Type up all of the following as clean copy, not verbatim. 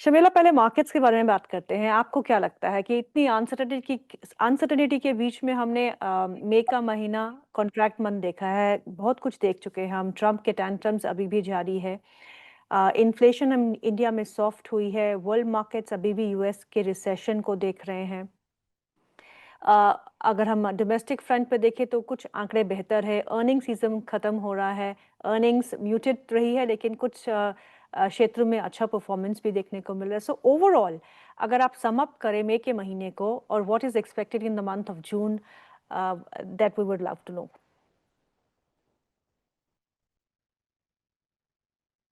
शर्मिला, पहले मार्केट्स के बारे में बात करते हैं। आपको क्या लगता है कि इतनी अनसर्टेनिटी के बीच में हमने मई का महीना, कॉन्ट्रैक्ट मंथ देखा है, बहुत कुछ देख चुके हैं हम। ट्रम्प के टेंट्रम्स अभी भी जारी है। इन्फ्लेशन हम इंडिया में सॉफ्ट हुई है। वर्ल्ड मार्केट्स अभी भी यूएस के रिसेशन को देख रहे हैं। अगर हम डोमेस्टिक फ्रंट पे देखें तो कुछ आंकड़े बेहतर है। अर्निंग सीजन खत्म हो रहा है। अर्निंग्स म्यूटेड रही है, लेकिन कुछ क्षेत्रों में अच्छा परफॉर्मेंस भी देखने को मिल रहा है। सो ओवरऑल अगर आप सम अप करें मई के महीने को और what is expected in the month of June, that we would love to know.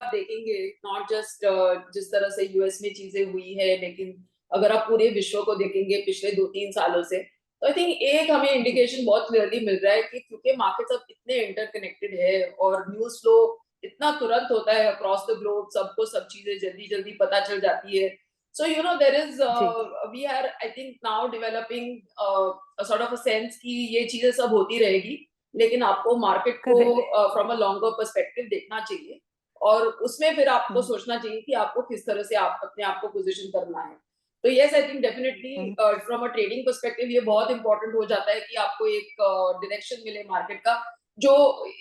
आप देखेंगे नॉट जस्ट जिस तरह से यूएस में चीजें हुई है, लेकिन अगर आप पूरे विश्व को देखेंगे पिछले 2-3 सालों से, तो आई थिंक एक हमें जी। इंडिकेशन बहुत क्लियरली मिल रहा है कि क्योंकि मार्केट्स अब इतने इंटरकनेक्टेड है और न्यूज फ्लो इतना तुरंत होता है अक्रॉस द ग्लोब, सबको सब चीजें जल्दी जल्दी पता चल जाती है। So you know there is जी। We are I think now developing sort of a sense कि ये चीजें सब होती रहेगी, लेकिन आपको मार्केट को correct. From a longer perspective देखना चाहिए और उसमें फिर आपको हम्म। सोचना चाहिए कि आपको किस तरह से आप अपने आप को पोजीशन करना है। तो yes, I think definitely hmm. From a trading perspective ये बहुत इंपॉर्टेंट हो जाता है कि आपको एक डायरेक्शन मिले मार्केट का, जो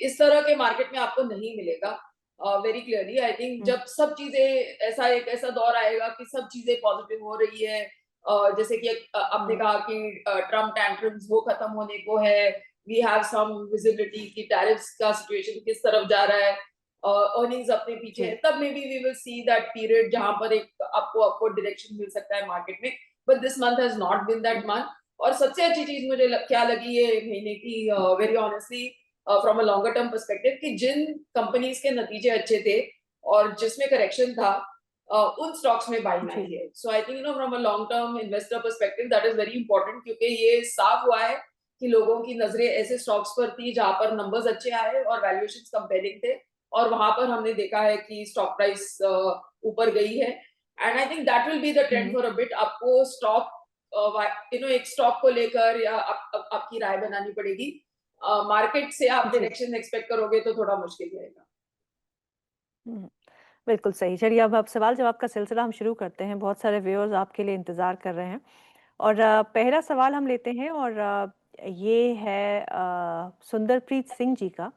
इस तरह के मार्केट में आपको नहीं मिलेगा वेरी क्लियरली। आई थिंक हम्म। जब सब चीजें ऐसा दौर आएगा कि सब चीजें पॉजिटिव हो रही है, जैसे कि आपने हम्म। कहा कि ट्रम्प टैंट्रम्स वो खत्म होने को है, वी हैव सम विजिबिलिटी कि टैरिफ्स का सिचुएशन किस तरफ जा रहा है, अर्निंग्स अपने पीछे है, जी। तब maybe we will see that period जहां पर एक आपको अपवर्ड डायरेक्शन मिल सकता है मार्केट में। But this month has not been that month. और सबसे अच्छी चीज मुझे क्या लगी है महीने की, very honestly from a longer term perspective, कि जिन कंपनीज के नतीजे अच्छे थे और जिसमें करेक्शन था, उन स्टॉक्स में बाइंग जी। आई है। So I think you know from a long term investor perspective that is very important, क्योंकि ये साफ हुआ है कि लोगों की नजरें ऐसे स्टॉक्स पर थी जहां पर नंबर्स अच्छे आए और वैल्यूएशंस कंपेयरिंग थे, और वहां पर हमने देखा है कि स्टॉक प्राइस ऊपर गई है। And I think that will be the trend hmm. For a bit. आपको स्टॉक यू नो एक स्टॉक को लेकर या आपकी राय बनानी पड़ेगी। मार्केट से आप जी। डायरेक्शन एक्सपेक्ट करोगे तो थोड़ा मुश्किल रहेगा। हम्म। बिल्कुल सही। चलिए, अब सवाल जवाब का सिलसिला हम शुरू करते हैं। बहुत सारे व्यूअर्स आपके लिए इंतजार कर रहे हैं और पहला सवाल हम लेते हैं और ये है सुंदरप्रीत सिंह जी का।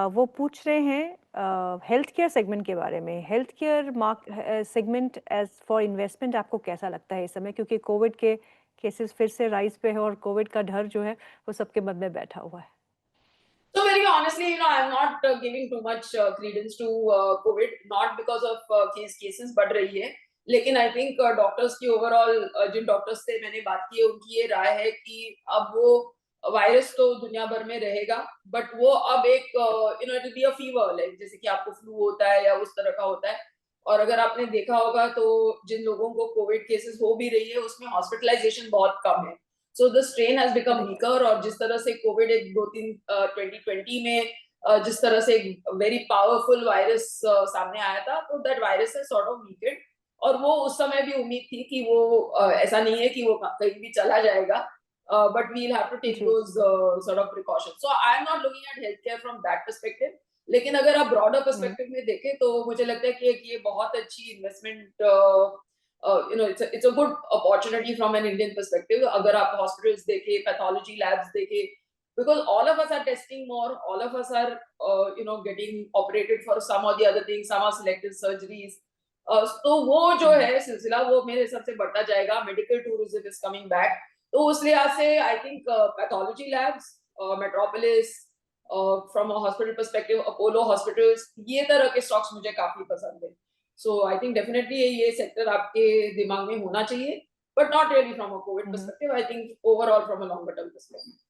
वो पूछ रहे हैं हेल्थ केयर सेगमेंट के बारे में। Health care segment as for investment आपको कैसा लगता है इस समय, क्योंकि कोविड के केसेस फिर से राइज पे है और कोविड का डर जो है वो सबके मन में बैठा हुआ है। So very honestly, you know, I'm not giving too much credence to COVID, not because of cases बढ़ रही है, लेकिन आई थिंक डॉक्टर्स की ओवरऑल, जिन डॉक्टर्स से मैंने बात की है उनकी ये राय है कि अब वो वायरस तो दुनिया भर में रहेगा, बट वो अब एक you know it will be a fever, like जैसे कि आपको फ्लू होता है या उस तरह का होता है। और अगर आपने देखा होगा तो जिन लोगों को कोविड केसेस हो भी रही है उसमें हॉस्पिटलाइजेशन बहुत कम है। So the strain has become correct. Weaker, और जिस तरह से कोविड एक 2-3 2020 में जिस तरह से एक वेरी पावरफुल वायरस सामने आया था, तो दैट वायरस है सॉर्ट ऑफ वीकेड। और वो उस समय भी उम्मीद थी कि वो ऐसा नहीं है कि वो कहीं भी चला जाएगा, but we will have to take जी। Those sort of precautions. So I am not looking at health care from that perspective, लेकिन अगर आप ब्रॉडर हम्म। पर्सपेक्टिव में देखें तो मुझे लगता है कि ये बहुत अच्छी investment, you know, it's a good opportunity from an Indian perspective. अगर आप hospitals देखें, pathology labs देखें, because all of us are testing more, all of us are you know getting operated for some or the other things, some are selective surgeries. तो वो जो हम्म। है सिलसिला वो मेरे हिसाब से बढ़ता जाएगा। Medical tourism is coming back, तो उस लिहाज से I think pathology labs, metropolis, from a hospital perspective Apollo hospitals, ये तरह के स्टॉक्स मुझे काफी पसंद है। सो आई थिंक डेफिनेटली ये सेक्टर आपके दिमाग में होना चाहिए, but not really from a Covid hmm. Perspective, I think overall from a longer term perspective.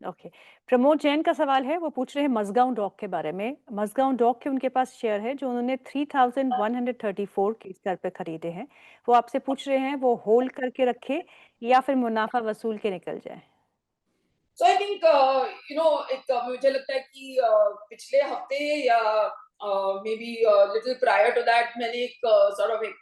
Okay. Pramod Jain का सवाल है। वो पूछ रहे हैं मजगांव डॉक के बारे में। मजगांव डॉक के उनके पास शेयर है जो उन्होंने 3134 के स्तर पे खरीदे हैं। वो आपसे पूछ रहे हैं वो होल्ड करके रखे या फिर मुनाफा वसूल के निकल जाए। So I think you know एक मुझे लगता है कि पिछले हफ्ते या maybe little prior to that मैंने एक सॉर्ट ऑफ एक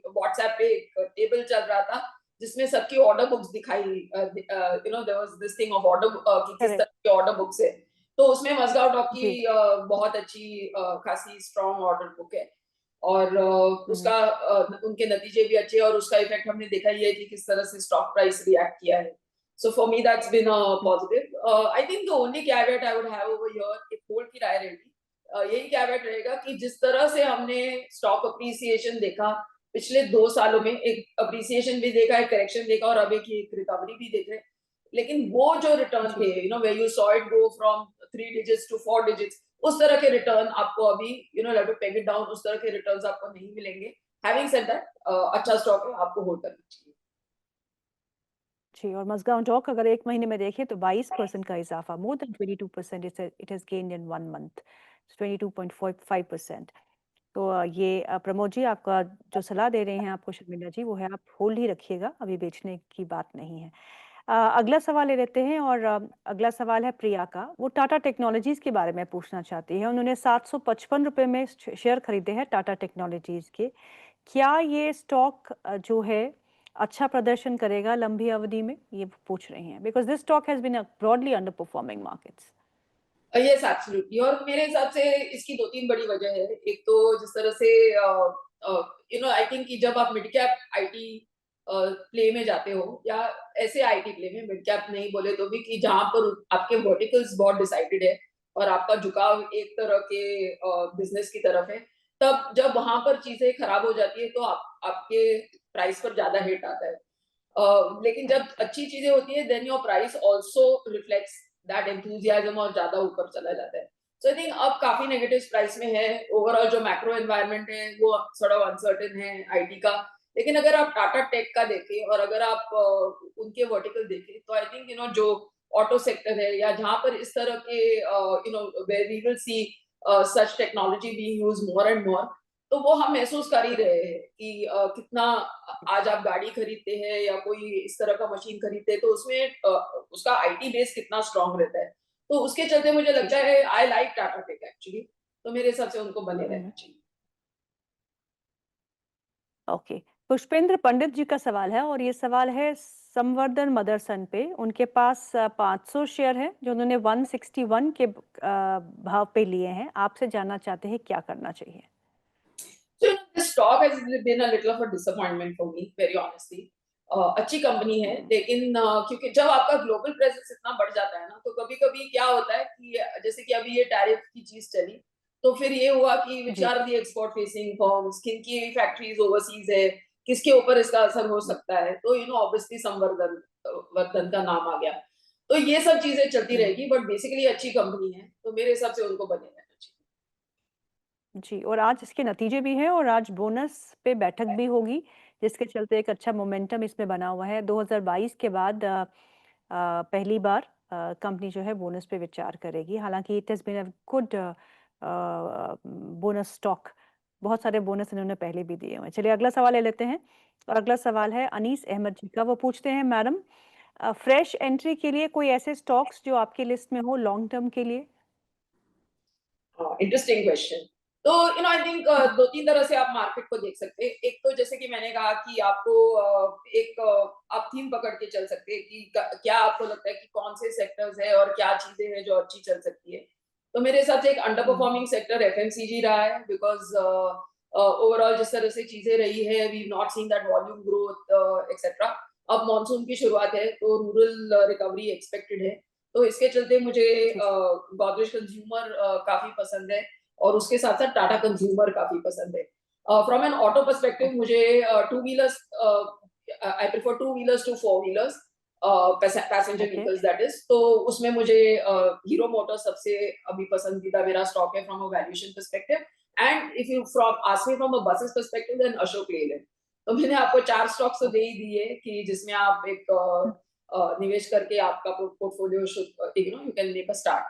व्हाट्सएप पे एक टेबल चल रहा था जिसमें सबकी ऑर्डर बुक्स दिखाई, you know there was this thing of order कि किस तरह करेक्ट। की ऑर्डर बुक्स है। तो उसमें मजगांव डॉक की जी। बहुत अच्छी खासी स्ट्रॉन्ग ऑर्डर बुक है। और हुँ, उसका उनके नतीजे भी अच्छे हैं और उसका इफेक्ट हमने देखा ही है कि किस तरह से स्टॉक प्राइस रिएक्ट किया है. So for me, that's been a hmm, positive. I think the only caveat I would have over here, एक होल्ड की राय रहेगी, यही caveat रहेगा कि जिस तरह से हमने स्टॉक अप्रिसिएशन देखा पिछले 2 सालों में, एक अप्रिसिएशन भी देखा, एक करेक्शन देखा और अब एक रिकवरी भी देख रहे हैं. लेकिन वो जो रिटर्न थे, जी, where you saw it go from 3 digits to 4 digits, उस तरह के रिटर्न आपको अभी लेव टू पेग इट डाउन, उस तरह के रिटर्न्स आपको नहीं मिलेंगे. हैविंग सेड दैट, अच्छा स्टॉक है, आपको होल्ड करना चाहिए. जी। और मज़गाँव डॉक अगर 1 महीने में देखें तो 22% का इज़ाफ़ा, more than 22% it has gained in 1 month, 22.45%। तो ये प्रमोद जी आपका जो सलाह दे रहे हैं आपको शर्मिला जी, वो है आप होल्ड ही रखिएगा, अभी बेचने की बात नहीं है। अगला सवाल ले लेते हैं और अगला सवाल है प्रिया का। वो टाटा टेक्नोलॉजीज़ के बारे में पूछना चाहती हैं। उन्होंने ₹755 में शेयर खरीदे हैं टाटा टेक्नोलॉजीज़ के। क्या ये स्टॉक जो है अच्छा प्रदर्शन करेगा लंबी अवधि में? ये पूछ रही हैं। Because this stock has been broadly underperforming markets. Yes absolutely. और मेरे हिसाब से इसकी 2-3 बड़ी वजह है. एक तो जिस तरह से आई थिंक कि जब आप मिड कैप आईटी प्ले में जाते हो, या ऐसे आईटी प्ले में, मिड कैप नहीं बोले तो भी, कि जहां पर आपके वर्टिकल्स बहुत डिसाइडेड है और आपका झुकाव एक तरह के बिजनेस की तरफ है, तब जब वहां पर चीजें खराब हो जाती है तो आपके प्राइस पर ज्यादा हिट आता है. लेकिन जब करेक्ट। अच्छी चीजें होती है, then your price also reflects that enthusiasm और ज्यादा ऊपर चला जाता है. सो आई थिंक अब काफी नेगेटिव प्राइस में है. ओवरऑल जो मैक्रो एनवायरनमेंट है वो थोड़ा अनसर्टेन है आईटी का. लेकिन अगर आप टाटा टेक का देखें और अगर आप उनके वर्टिकल देखें, तो आई थिंक जो ऑटो सेक्टर है, या जहां पर इस तरह के where we will see such technology being use more and more, तो वो हम महसूस कर ही रहे हैं कि कितना आज आप गाड़ी खरीदते हैं या कोई इस तरह का मशीन खरीदते हैं, तो उसमें उसका आईटी बेस कितना स्ट्रांग रहता है. तो उसके चलते मुझे जी। लगता है I like Tata Tech actually. तो मेरे हिसाब से उनको बने रहना हुँ। चाहिए. ओके। पुष्पेंद्र पंडित जी का सवाल है और ये सवाल है संवर्धन मदरसन पे। उनके पास 500 शेयर है जो उन्होंने 161 के भाव पे लिए हैं। आपसे जानना चाहते हैं क्या करना चाहिए? So this stock has been a little of a disappointment for me, very honestly. अच्छी कंपनी है, हुँ, लेकिन क्योंकि जब आपका ग्लोबल प्रेजेंस इतना बढ़ जाता है ना, तो कभी-कभी क्या होता है कि जैसे कि अभी ये टैरिफ की चीज चली, तो फिर ये हुआ कि विच जी। Are the export facing firms, किनकी फैक्ट्रीज ओवरसीज है, किसके ऊपर इसका असर हो हुँ, सकता है. तो ऑब्वियसली संवर्धन वर्धन का नाम आ गया. तो ये सब चीजें चलती हुँ। रहेगी, बट बेसिकली अच्छी कंपनी है, तो मेरे हिसाब से उनको बने रहना चाहिए. जी, और आज इसके नतीजे भी हैं और आज बोनस पे बैठक भी होगी, जिसके चलते एक अच्छा मोमेंटम इसमें बना हुआ है। 2022 के बाद पहली बार कंपनी जो है बोनस पे विचार करेगी। हालाँकि it has been a good bonus stock. बहुत सारे बोनस इन्होंने पहले भी दिए हुए हैं। चलिए अगला सवाल ले लेते हैं और अगला सवाल है अनीस अहमद जी का। वो पूछते हैं मैडम फ्रेश एंट्री के लिए कोई ऐसे स्टॉक्स जो आपकी लिस्ट में हो लॉन्ग टर्म के लिए? Interesting question. तो आई थिंक 2-3 तरह से आप मार्केट को देख सकते हैं. एक तो जैसे कि मैंने कहा कि आपको आप थीम पकड़ के चल सकते हैं कि क्या आपको लगता है कि कौन से सेक्टर्स है और क्या चीजें हैं जो अच्छी चल सकती है. तो मेरे हिसाब से एक अंडर हुँ, परफॉर्मिंग सेक्टर एफएमसीजी रहा है, बिकॉज ओवरऑल जिस तरह से चीजें रही है, we not seen that volume growth etcetera. अब मॉनसून की शुरुआत है तो रूरल रिकवरी एक्सपेक्टेड है. तो इसके चलते मुझे जी, जी। गोदरेज कंज्यूमर काफी पसंद है, और उसके साथ साथ टाटा कंज्यूमर काफी पसंद है. From an auto perspective okay, मुझे two wheelers, I prefer two wheelers to four wheelers, passenger okay. Vehicles that is. तो उसमें मुझे हीरो मोटर सबसे अभी पसंदीदा मेरा स्टॉक है from a valuation perspective. And if you from ask me from a buses perspective, then Ashok Leyland. तो मैंने आपको 4 स्टॉक्स तो ओ दे ही दिए कि जिसमें आप एक हुँ, निवेश करके आपका portfolio should you can make a start.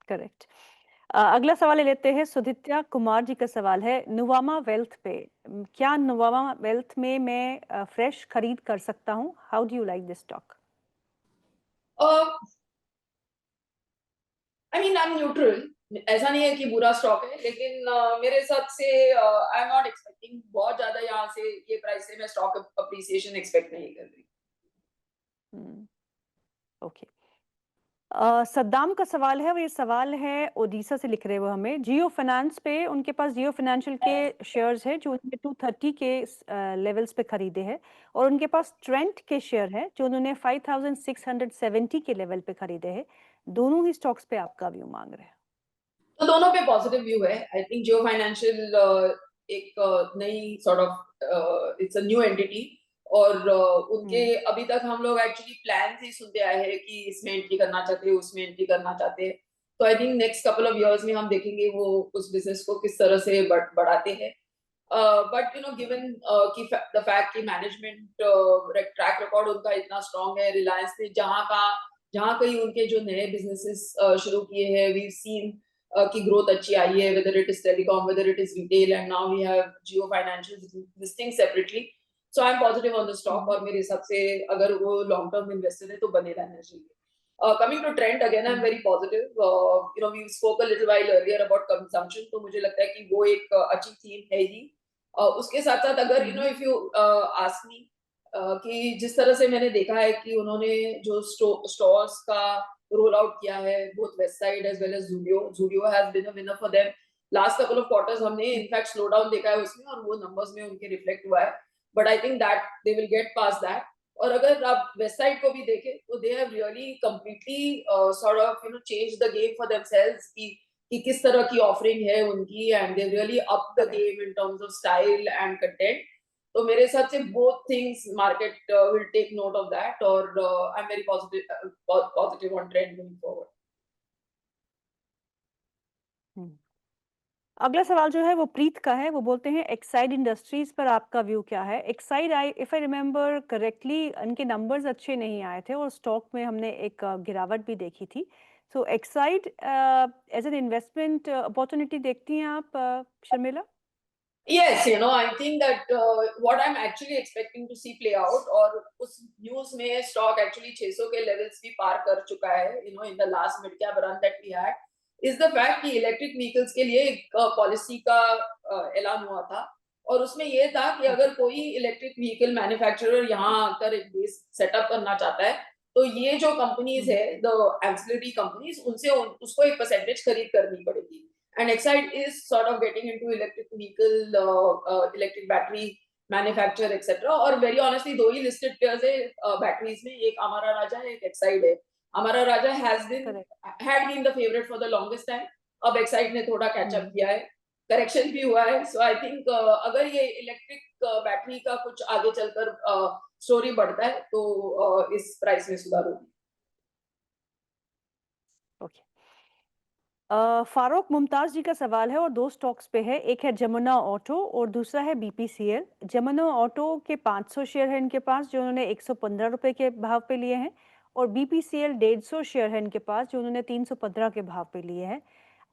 Correct. अगला सवाल ले लेते हैं सुधित्या कुमार जी का सवाल है नुवामा वेल्थ पे। क्या नुवामा वेल्थ में मैं फ्रेश खरीद कर सकता हूँ? How do you like this stock? I mean I am neutral. ऐसा नहीं है कि बुरा स्टॉक है, लेकिन मेरे हिसाब से आई एम नॉट एक्सपेक्टिंग बहुत ज्यादा यहाँ से, ये प्राइस से मैं स्टॉक अप्रिसिएशन एक्सपेक्ट नहीं कर रही. हुँ, ओके। सद्दाम का सवाल है, और ये सवाल है ओडिशा से लिख रहे हैं वो हमें। जियो फाइनेंस पे उनके पास जियो फाइनेंशियल के शेयर्स हैं जो उन्होंने 230 के लेवल्स पे खरीदे हैं, और उनके पास ट्रेंट के शेयर है जो उन्होंने 5670 के लेवल पे खरीदे हैं। दोनों ही स्टॉक्स पे आपका व्यू मांग रहे हैं। तो दोनों पे पॉजिटिव व्यू है। आई थिंक जियो फाइनेंशियल एक नई sort of it's a new entity, और उनके हम्म। अभी तक हम लोग एक्चुअली प्लान ही सुनते आए हैं कि इसमें एंट्री करना चाहते हैं, उसमें एंट्री करना चाहते हैं। तो I think next couple of years में हम देखेंगे वो उस बिजनेस को किस तरह से बढ़ाते हैं। बट यू नो गिवन कि द फैक्ट कि मैनेजमेंट ट्रैक रिकॉर्ड उनका इतना स्ट्रांग है, रिलायंस ने जहां कहीं उनके जो नए बिजनेसेस शुरू किए हैं, वी सीन की ग्रोथ अच्छी आई है, whether it is telecom, whether it is retail, and now we have Jio Financial listing separately. So I'm positive on the stock, हम्म। और मेरे हिसाब से अगर वो लॉन्ग टर्म इन्वेस्टर है तो बने रहना चाहिए। Coming to trend again, I'm hmm. very positive. You know, we spoke a little while earlier about consumption, तो मुझे लगता है कि वो एक अच्छी थीम है ही। उसके साथ साथ अगर हम्म। if you ask me कि जिस तरह से मैंने देखा है कि उन्होंने जो स्टोर्स का रोल आउट किया है, both Westside as well as Zudio has been a winner for them. Last couple of quarters हमने इनफैक्ट स्लो डाउन देखा है उसमें, और वो नंबर्स में उनके रिफ्लेक्ट हुआ है। But I think that they will get past that. और अगर आप वेस्ट साइड को भी देखें तो they have really completely sort of you know change the game for themselves कि किस तरह की ऑफरिंग है उनकी, and they really up the correct. Game in terms of style and content. तो मेरे हिसाब से both things market will take note of that, और I am very positive on trend going forward. Hmm. अगला सवाल जो है वो प्रीत का है। वो बोलते हैं एक्साइड इंडस्ट्रीज पर आपका व्यू क्या है? Exide, I if I remember correctly, उनके नंबर्स अच्छे नहीं आए थे और स्टॉक में हमने एक गिरावट भी देखी थी। So Exide as an investment opportunity देखती हैं आप, Sharmila? Yes, you know, I think that what I'm actually expecting to see play out, और उस न्यूज में स्टॉक एक्चुअली 600 के लेवल्स भी पार कर चुका है, you know, in the last mid cap run that we had, is the fact कि electric vehicles के लिए एक पॉलिसी का ऐलान हुआ था, और उसमें ये था कि ओके। अगर कोई इलेक्ट्रिक व्हीकल मैन्युफैक्चरर यहाँ आकर एक बेस सेटअप करना चाहता है, तो ये जो कंपनीज है, द एंसिलरी कंपनीज, उनसे उसको एक परसेंटेज खरीद करनी पड़ेगी। And Exide is sort of getting into electric vehicle, electric battery manufacture, etc. और very honestly दो ही listed players है batteries में, एक अमारा राजा है, एक Exide है। Amara Raja correct. had been the favorite for the longest time. अब Exide ने थोड़ा catch up हम्म। किया है, करेक्शन भी हुआ है। सो आई थिंक अगर ये इलेक्ट्रिक बैटरी का कुछ आगे चलकर स्टोरी बढ़ता है तो इस प्राइस में सुधार होगी। ओके। फारूक मुमताज जी का सवाल है और दो स्टॉक्स पे है। एक है जमुना ऑटो और दूसरा है बीपीसीएल। जमुना ऑटो के 500 शेयर है इनके पास जो उन्होंने 115 रुपए के भाव पे लिए हैं, और बीपीसीएल 150 शेयर है इनके पास जो उन्होंने 315 के भाव पे लिए हैं।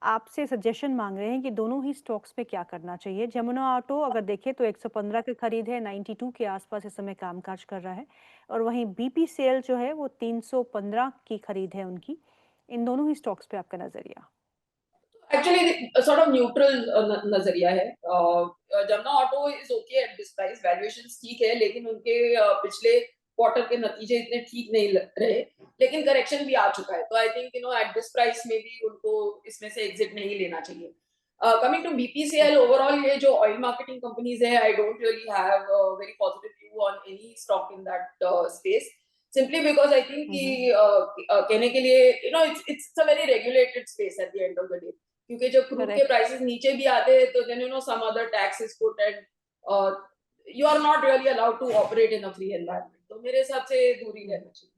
आपसे सजेशन मांग रहे हैं कि दोनों ही स्टॉक्स पे क्या करना चाहिए। जमुना ऑटो अगर देखें तो 115 की खरीद है, 92 के आसपास इस समय कामकाज कर रहा है, और वहीं बीपीसीएल जो है वो 315 की खरीद है उनकी। इन दोनों ही स्टॉक्स पे आपका नजरिया? एक्चुअली सॉर्ट ऑफ न्यूट्रल नजरिया है। Jamuna auto is okay eight this price, valuations ठीक है, लेकिन उनके पिछले क्वार्टर के नतीजे इतने ठीक नहीं रहे, लेकिन करेक्शन भी आ चुका है। तो I think you know at this price में भी उनको इसमें से एग्जिट नहीं लेना चाहिए। Coming to BPCL, okay. Overall ये जो ऑयल मार्केटिंग कंपनीज है, I don't really have very positive view on any stock in that space, simply because I think कि कहने के लिए you know it's a very regulated space at the end of the day, क्योंकि जब crude के correct. Prices नीचे भी आते हैं तो then you know some other tax is put, and you are not really allowed to operate in a free environment. तो मेरे हिसाब से दूर ही रहना चाहिए।